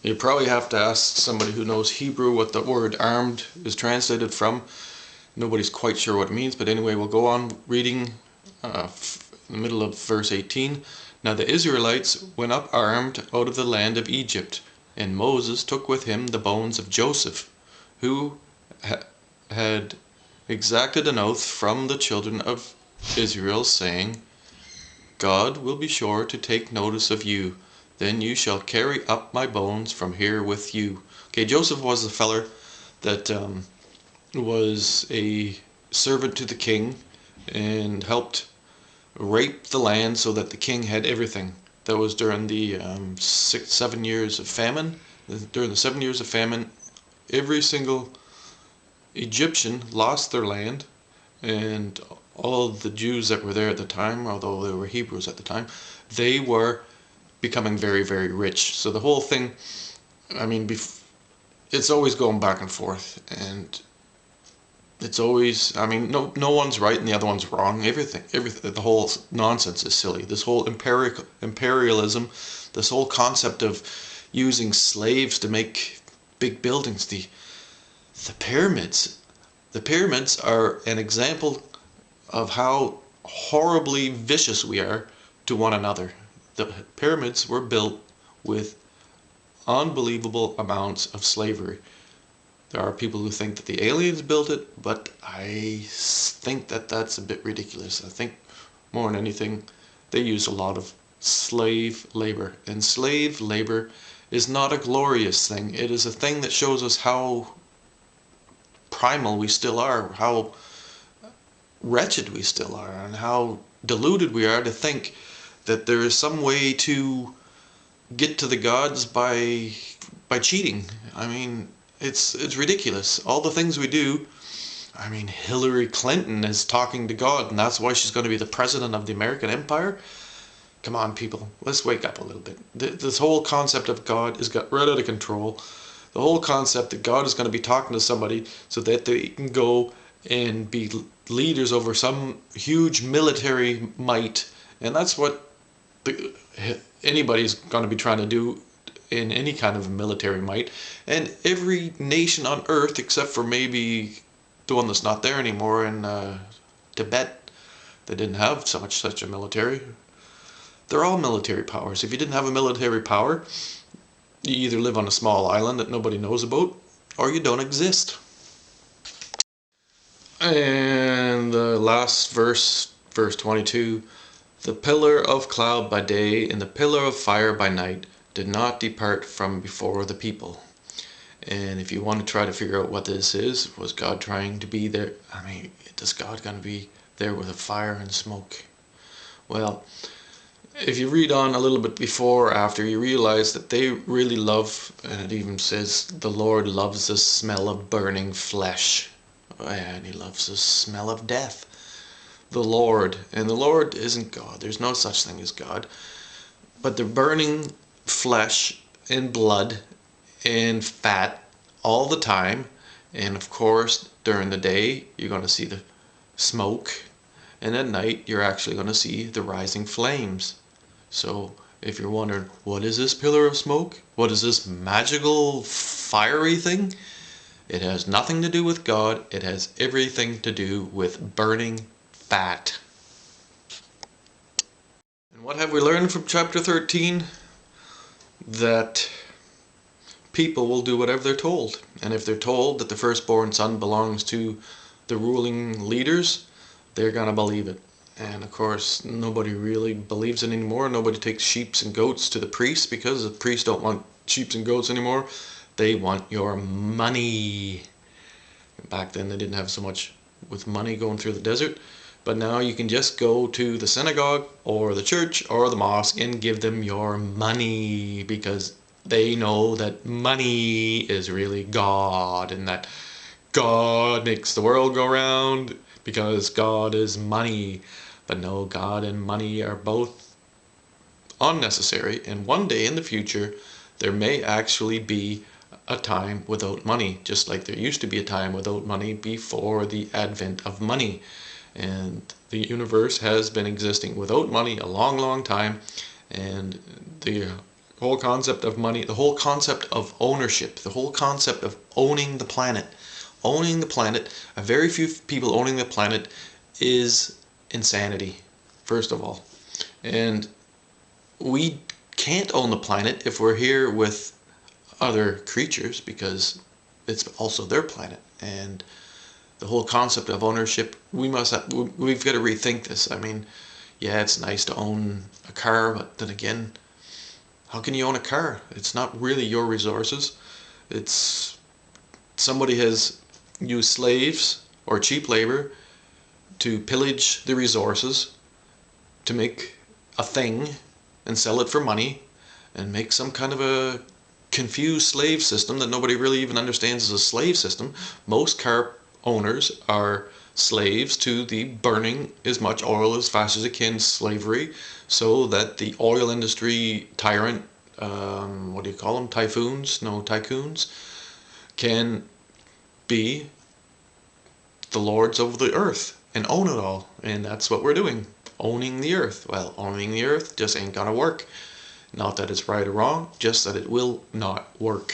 You probably have to ask somebody who knows Hebrew what the word armed is translated from. Nobody's quite sure what it means, but anyway, we'll go on reading in the middle of verse 18. Now the Israelites went up armed out of the land of Egypt, and Moses took with him the bones of Joseph, who had exacted an oath from the children of Israel, saying, God will be sure to take notice of you. Then you shall carry up my bones from here with you. Okay, Joseph was the feller that was a servant to the king and helped rape the land so that the king had everything. That was during the 7 years of famine. During the 7 years of famine, every single Egyptian lost their land, and all the Jews that were there at the time, although they were Hebrews at the time, they were becoming very, very rich. So the whole thing, I mean, it's always going back and forth, and it's always, I mean, no one's right and the other one's wrong. Everything, the whole nonsense is silly. This whole imperialism, this whole concept of using slaves to make big buildings, the pyramids. The pyramids are an example of how horribly vicious we are to one another. The pyramids were built with unbelievable amounts of slavery. There are people who think that the aliens built it, but I think that that's a bit ridiculous. I think more than anything, they use a lot of slave labor. And slave labor is not a glorious thing. It is a thing that shows us how primal we still are, how wretched we still are, and how deluded we are to think that there is some way to get to the gods by cheating. I mean, it's ridiculous. All the things we do. I mean, Hillary Clinton is talking to God, and that's why she's going to be the president of the American Empire. Come on, people, let's wake up a little bit. This whole concept of God has got right out of control. The whole concept that God is going to be talking to somebody so that they can go and be leaders over some huge military might, and that's what anybody's going to be trying to do in any kind of military might. And every nation on earth, except for maybe the one that's not there anymore in Tibet, they didn't have such a military. They're all military powers. If you didn't have a military power, you either live on a small island that nobody knows about, or you don't exist. And the last verse, verse 22, the pillar of cloud by day and the pillar of fire by night did not depart from before the people. And if you want to try to figure out what this is, was God trying to be there? I mean, is God going to be there with a fire and smoke? Well, if you read on a little bit before or after, you realize that they really love, and it even says, the Lord loves the smell of burning flesh. And he loves the smell of death. The Lord. And the Lord isn't God. There's no such thing as God. But the burning flesh and blood and fat all the time. And of course, during the day, you're going to see the smoke. And at night, you're actually going to see the rising flames. So if you're wondering, what is this pillar of smoke? What is this magical fiery thing? It has nothing to do with God. It has everything to do with burning fat. And what have we learned from chapter 13? That people will do whatever they're told. And if they're told that the firstborn son belongs to the ruling leaders, they're going to believe it. And of course, nobody really believes it anymore. Nobody takes sheep and goats to the priests because the priests don't want sheep and goats anymore. They want your money. Back then they didn't have so much with money going through the desert. But now you can just go to the synagogue or the church or the mosque and give them your money, because they know that money is really God, and that God makes the world go round because God is money. But no, God and money are both unnecessary, and one day in the future there may actually be a time without money, just like there used to be a time without money before the advent of money. And the universe has been existing without money a long, long time, and the The whole concept of money, the whole concept of ownership, the whole concept of owning the planet. Owning the planet, a very few people owning the planet is insanity, first of all. And we can't own the planet if we're here with other creatures, because it's also their planet. And the whole concept of ownership, we've got to rethink this. I mean, yeah, it's nice to own a car, but then again, how can you own a car? It's not really your resources. It's somebody has used slaves or cheap labor to pillage the resources, to make a thing and sell it for money, and make some kind of a confused slave system that nobody really even understands as a slave system. Most car owners are slaves to the burning as much oil as fast as they can slavery, so that the oil industry tyrant, what do you call them, tycoons, can be the lords of the earth and own it all. And that's what we're doing, owning the earth. Well, owning the earth just ain't gonna work. Not that it's right or wrong, just that it will not work.